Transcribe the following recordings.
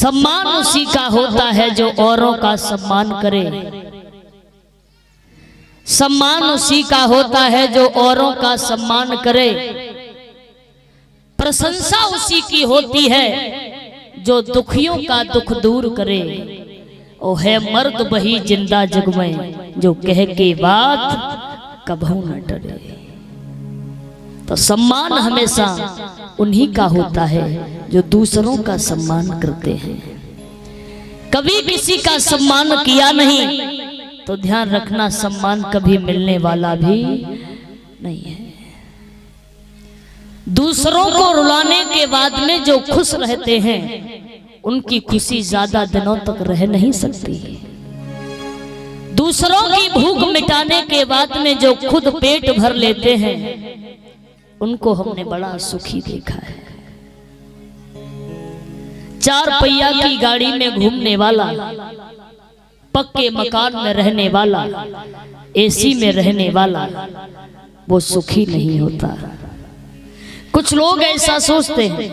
सम्मान उसी का होता है जो औरों का सम्मान करे। सम्मान उसी का होता है जो औरों का सम्मान करे। प्रशंसा उसी की होती है जो दुखियों का दुख दूर करे। ओ है मर्द वही जिंदा जग में जो कह के बात कभू न डरे। तो सम्मान हमेशा उन्हीं का होता है जो दूसरों का सम्मान करते हैं। कभी किसी का सम्मान किया नहीं तो ध्यान रखना सम्मान कभी मिलने वाला भी नहीं है। दूसरों को रुलाने के बाद में जो खुश रहते हैं उनकी खुशी ज्यादा दिनों तक रह नहीं सकती। दूसरों की भूख मिटाने के बाद में जो खुद पेट भर लेते हैं उनको हमने बड़ा सुखी देखा है। 4 पहिया की गाड़ी में घूमने वाला, पक्के मकान में रहने वाला, एसी में रहने वाला, वो सुखी नहीं होता। कुछ लोग ऐसा सोचते हैं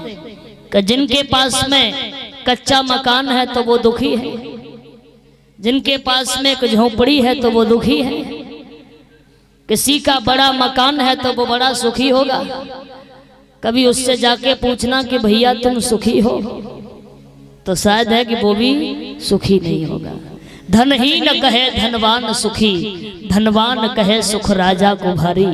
कि जिनके पास में कच्चा मकान है तो वो दुखी है, जिनके पास में एक झोपड़ी है तो वो दुखी है, किसी का बड़ा मकान है तो वो बड़ा सुखी होगा। कभी उससे जाके पूछना कि भैया तुम सुखी हो, तो शायद है कि वो भी सुखी नहीं होगा। धनहीन कहे धनवान सुखी, धनवान कहे सुख राजा को भारी।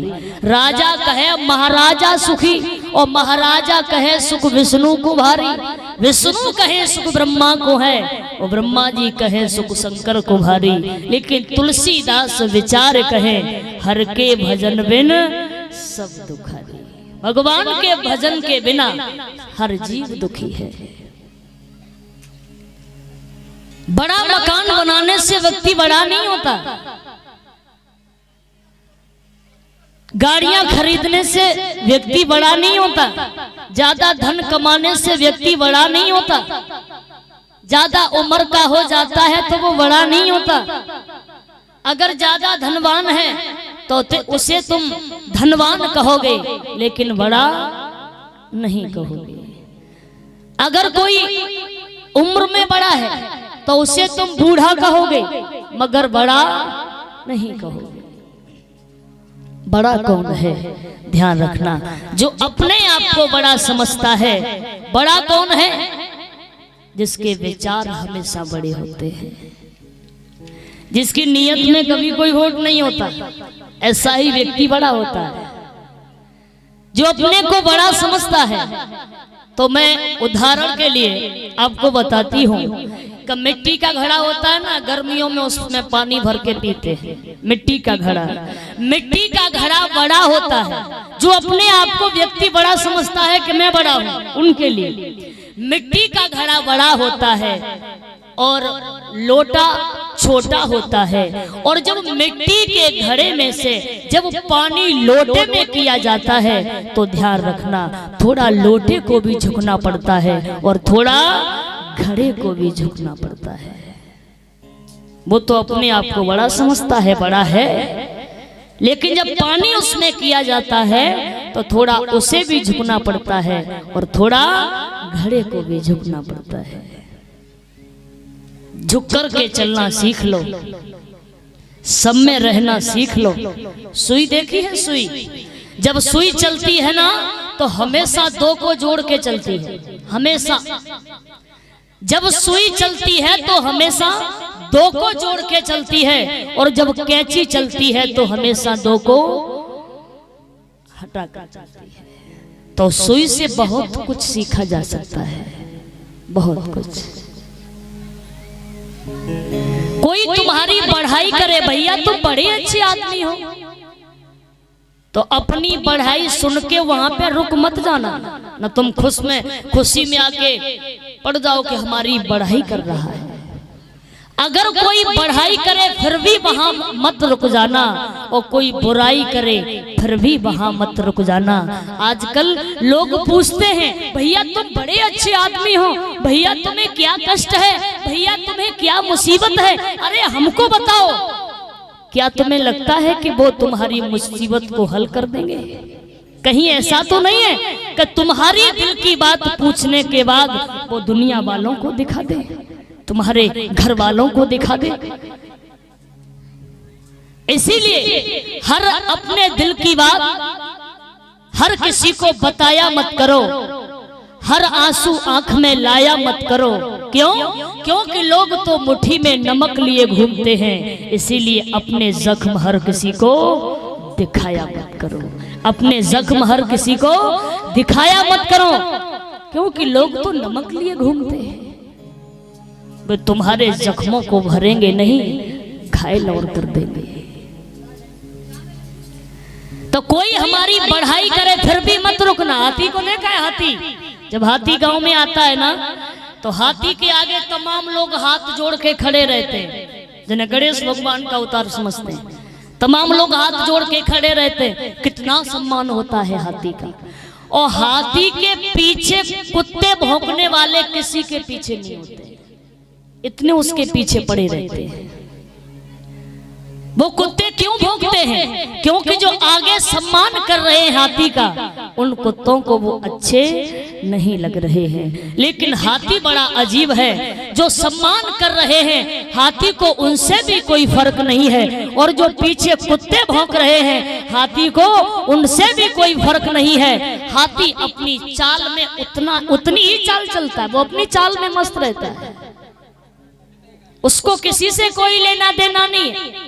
राजा कहे महाराजा सुखी और महाराजा कहे सुख विष्णु को भारी। विष्णु कहे सुख ब्रह्मा को है और ब्रह्मा जी कहे सुख शंकर को भारी। लेकिन तुलसीदास विचार कहे हर के भजन बिन सब दुखारी। भगवान के भजन के बिना हर जीव दुखी है। बड़ा मकान बनाने से व्यक्ति बड़ा नहीं होता, गाड़ियां खरीदने से व्यक्ति बड़ा नहीं होता, ज्यादा धन कमाने से व्यक्ति बड़ा नहीं होता, ज्यादा उम्र का हो जाता है तो वो बड़ा नहीं होता। अगर ज्यादा धनवान है तो उसे तुम धनवान कहोगे लेकिन बड़ा नहीं कहोगे। अगर कोई उम्र में बड़ा है तो उसे तुम बूढ़ा कहोगे मगर बड़ा नहीं कहोगे। बड़ा कौन है ध्यान रखना, जो अपने आप को बड़ा समझता है। बड़ा कौन है? जिसके विचार हमेशा बड़े होते हैं, जिसकी नीयत में कभी कोई खोट नहीं होता, ऐसा ही व्यक्ति बड़ा होता है। जो अपने को बड़ा समझता है, तो मैं उदाहरण के लिए आपको बताती हूँ कि मिट्टी का घड़ा होता है ना, गर्मियों में उसमें पानी भर के पीते हैं। मिट्टी का घड़ा, मिट्टी का घड़ा बड़ा होता है। जो अपने आप को व्यक्ति बड़ा समझता है कि मैं बड़ा हूँ, उनके लिए मिट्टी का घड़ा बड़ा होता है और लोटा छोटा होता है। और जब मिट्टी के घड़े में से जब पानी लोटे में किया जाता है तो ध्यान रखना थोड़ा लोटे को भी झुकना पड़ता है और थोड़ा घड़े को भी झुकना पड़ता है। वो तो अपने आप को बड़ा समझता है, बड़ा है, लेकिन जब पानी उसमें किया जाता है तो थोड़ा उसे भी झुकना पड़ता है और थोड़ा घड़े को भी झुकना पड़ता है। झुक कर के चलना सीख लो, सब में रहना सीख लो। सुई देखी है? सुई जब सुई चलती है ना तो हमेशा 2 को जोड़ के चलती है। हमेशा जब सुई चलती है तो हमेशा 2 को जोड़ के चलती है और जब कैंची चलती है तो हमेशा 2 को हटा कर चलती है। तो सुई से बहुत कुछ सीखा जा सकता है, बहुत कुछ। कोई तुम्हारी बढ़ाई करे, भैया तुम बड़े अच्छे आदमी हो, तो अपनी बढ़ाई सुन के वहां पे रुक मत जाना, न तुम खुशी में आके पड़ जाओ कि हमारी बढ़ाई कर रहा है। अगर कोई बढ़ाई करे फिर भी वहां मत रुक जाना, और कोई बुराई करे फिर भी वहां मत रुक जाना। आजकल लोग पूछते हैं भैया तुम बड़े अच्छे आदमी हो, भैया तुम्हें क्या कष्ट है, भैया तुम्हें क्या मुसीबत है, अरे हमको बताओ। क्या तुम्हें लगता है कि वो तुम्हारी मुसीबत को हल कर देंगे? कहीं ऐसा तो नहीं है कि तुम्हारी दिल की बात पूछने के बाद वो दुनिया वालों को दिखा दे, तुम्हारे घर वालों को दिखा दे। इसीलिए हर अपने दिल की बात हर किसी को बताया मत करो, हर आंसू आंख में लाया मत करो। क्यों? क्योंकि लोग तो मुट्ठी में नमक लिए घूमते हैं, इसीलिए अपने जख्म हर किसी को दिखाया मत करो, अपने जख्म हर किसी को दिखाया मत करो, क्योंकि लोग तो नमक लिए घूमते हैं। वे तुम्हारे जख्मों को भरेंगे नहीं, घायल और कर देंगे। तो कोई हमारी बढ़ाई करे फिर भी मत रुकना। हाथी को देखा है? हाथी जब हाथी गांव में आता है ना, तो हाथी के आगे तमाम लोग हाथ जोड़ के खड़े रहते हैं, जिन्हें गणेश भगवान का अवतार समझते हैं। तमाम लोग हाथ जोड़ के खड़े रहते हैं, कितना सम्मान होता है हाथी का। और हाथी के पीछे कुत्ते भौंकने वाले किसी के पीछे नहीं होते, इतने उसके पीछे पड़े रहते हैं। वो कुत्ते क्यों भौंकते हैं? क्योंकि जो आगे सम्मान कर रहे हैं हाथी का, उन कुत्तों को वो अच्छे नहीं लग रहे हैं। लेकिन हाथी बड़ा अजीब है, जो सम्मान कर रहे हैं हाथी को, उनसे भी कोई फर्क नहीं है। और जो पीछे कुत्ते भौंक रहे हैं हाथी को, उनसे भी कोई फर्क नहीं है। हाथी अपनी चाल में उतनी ही चाल चलता है, वो अपनी चाल में मस्त रहता है, उसको किसी से कोई लेना देना नहीं है।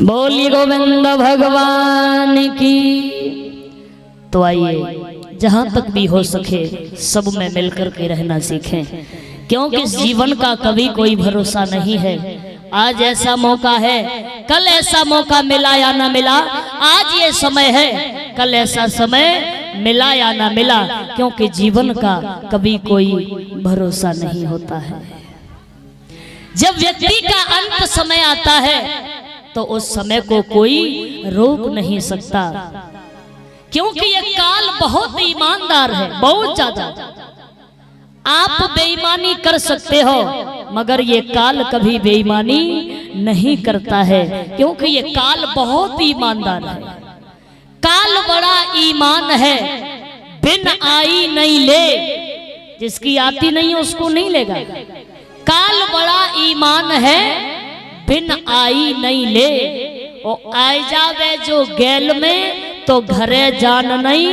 बोली गोविंद भगवान की। तो आइए जहां तक भी हो सके सब में मिलकर के रहना सीखें, क्योंकि इस जीवन का कभी कोई भरोसा नहीं है। आज ऐसा मौका है, कल ऐसा मौका मिला या ना मिला। आज ये समय है, कल ऐसा समय मिला या ना मिला, क्योंकि जीवन का कभी कोई भरोसा नहीं होता है। जब व्यक्ति का अंत समय आता है तो उस समय को कोई रोक नहीं सकता, क्योंकि ये काल बहुत ईमानदार है, बहुत ज्यादा। आप बेईमानी कर सकते हो, मगर ये काल कभी बेईमानी नहीं करता है, क्योंकि ये काल बहुत ईमानदार है। काल बड़ा ईमान है, बिन आई नहीं ले, जिसकी आती नहीं है उसको नहीं लेगा। काल बड़ा ईमान है, बिन आई नहीं ले, ओ आई जावे जो गैल में तो घरे जान नहीं।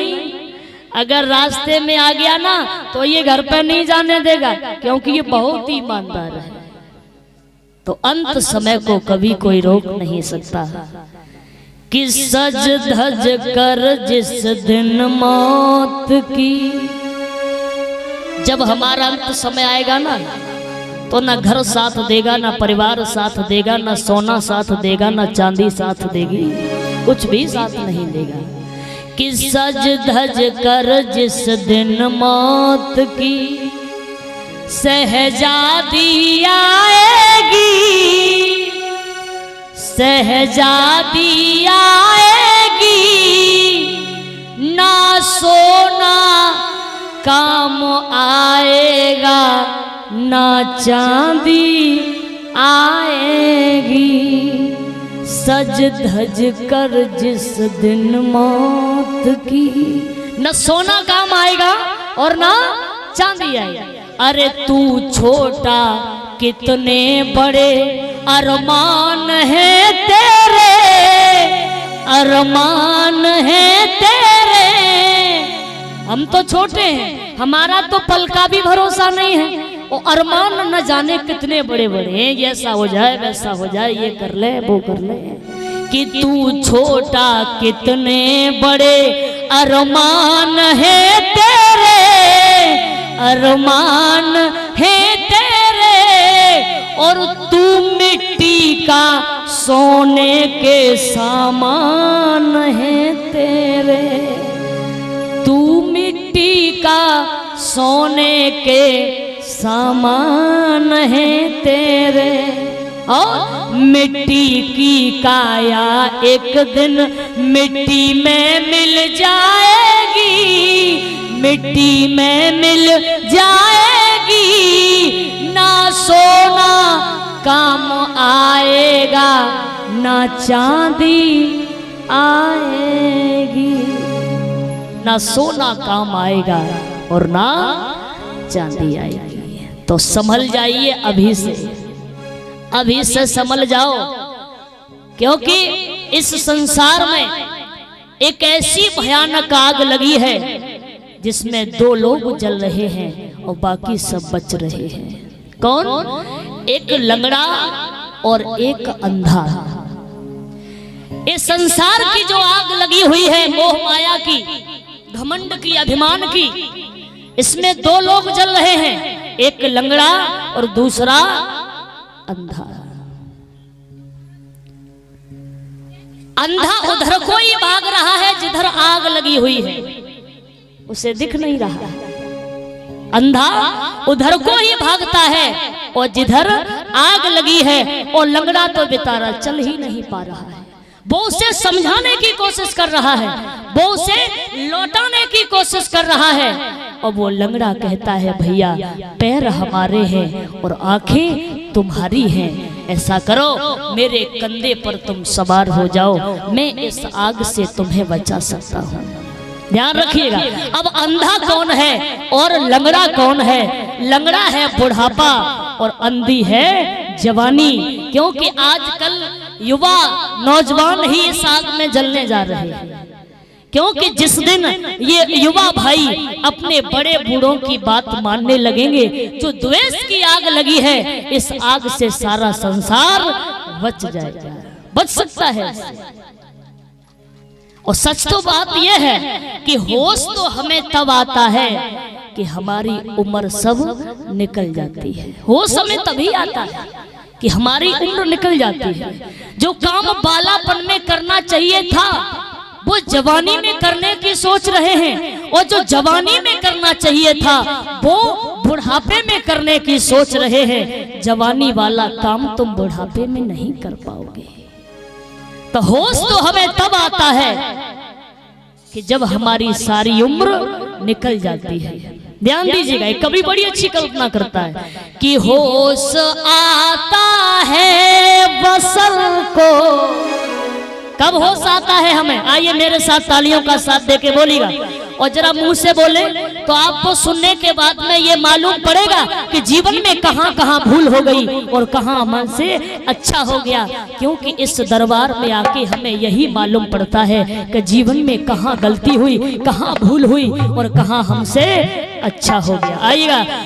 अगर रास्ते में आ गया ना तो ये घर पे नहीं जाने देगा, क्योंकि ये बहुत ही ईमानदार है। तो अंत समय को कभी कोई रोक नहीं सकता। कि सज धज कर जिस दिन मौत की, जब हमारा अंत समय आएगा ना, तो ना घर साथ देगा, ना परिवार साथ देगा, ना सोना साथ देगा, ना चांदी साथ देगी, कुछ भी साथ नहीं देगा। कि सज धज कर जिस दिन मौत की सहजादी आएगी, सहजादी आएगी, ना सोना काम आएगा, ना चांदी आएगी। सज धज कर जिस दिन मौत की, न सोना काम आएगा और ना चांदी आएगी। अरे तू छोटा कितने बड़े अरमान है तेरे, अरमान है तेरे। हम तो छोटे हैं, हमारा तो पल का भी भरोसा नहीं है, वो अरमान न जाने कितने बड़े बड़े हैं, ऐसा हो जाए वैसा हो जाए, ये कर ले वो कर ले। कि तू छोटा कितने बड़े अरमान है तेरे, अरमान है तेरे। और तू मिट्टी का सोने के सामान है तेरे, तू मिट्टी का सोने के सामान है तेरे। और मिट्टी की काया एक दिन मिट्टी में मिल जाएगी, मिट्टी में मिल जाएगी। ना सोना काम आएगा, ना चांदी आएगी, ना सोना काम आएगा और ना चांदी आएगी। तो संभल जाइए अभी से संभल जाओ, क्योंकि इस संसार में एक ऐसी भयानक आग लगी है जिसमें 2 लोग जल रहे हैं और बाकी सब बच रहे हैं। कौन? एक लंगड़ा और एक अंधा। इस संसार की जो आग लगी हुई है, मोह माया की, घमंड की, अभिमान की, इसमें 2 लोग जल रहे हैं, एक लंगड़ा और दूसरा अंधा। अंधा उधर को ही भाग रहा है जिधर आग लगी हुई है, उसे दिख नहीं रहा। अंधा उधर को ही भागता है और जिधर आग लगी है, और लंगड़ा तो बेचारा चल ही नहीं पा रहा है। वो उसे समझाने की कोशिश कर रहा है, वो उसे लौटाने की कोशिश कर रहा है, और वो लंगड़ा कहता है भैया पैर हमारे हैं और आंखें तुम्हारी हैं, ऐसा करो मेरे कंधे पर तुम सवार हो जाओ, मैं इस आग से तुम्हें बचा सकता हूँ। ध्यान रखिएगा। अब अंधा कौन है और लंगड़ा कौन है? लंगड़ा है बुढ़ापा और अंधी है जवानी, क्योंकि आजकल युवा नौजवान ही इस आग में जलने जा रहे हैं। क्योंकि जिस दिन ये युवा भाई अपने बड़े बूढ़ों की बात मानने लगेंगे, जो द्वेष की आग लगी है, इस आग से सारा संसार बच जाएगा, बच सकता है। और सच तो बात यह है कि होश तो हमें तब आता है कि हमारी उम्र सब निकल जाती है। होश हमें तभी आता है कि हमारी उम्र निकल जाती है। जो काम बालापन में करना चाहिए था वो जवानी में करने की सोच रहे हैं, और जो जवानी में करना चाहिए था वो बुढ़ापे में करने की सोच रहे हैं। जवानी वाला काम तुम बुढ़ापे में नहीं कर पाओगे। तो होश तो हमें तब आता है कि जब हमारी सारी उम्र निकल जाती है। ध्यान दीजिएगा, कभी बड़ी अच्छी कल्पना करता है कि होश आता है बसल को। कब होश आता है हमें? आइए मेरे साथ तालियों का साथ देके बोलिएगा, और जरा मुंह से बोले तो आपको सुनने के बाद में ये मालूम पड़ेगा कि जीवन में कहां कहां भूल हो गई और कहां मन से अच्छा हो गया। क्योंकि इस दरबार में आके हमें यही मालूम पड़ता है कि जीवन में कहां गलती हुई, कहां भूल हुई और कहां हमसे अच्छा हो गया। आइएगा।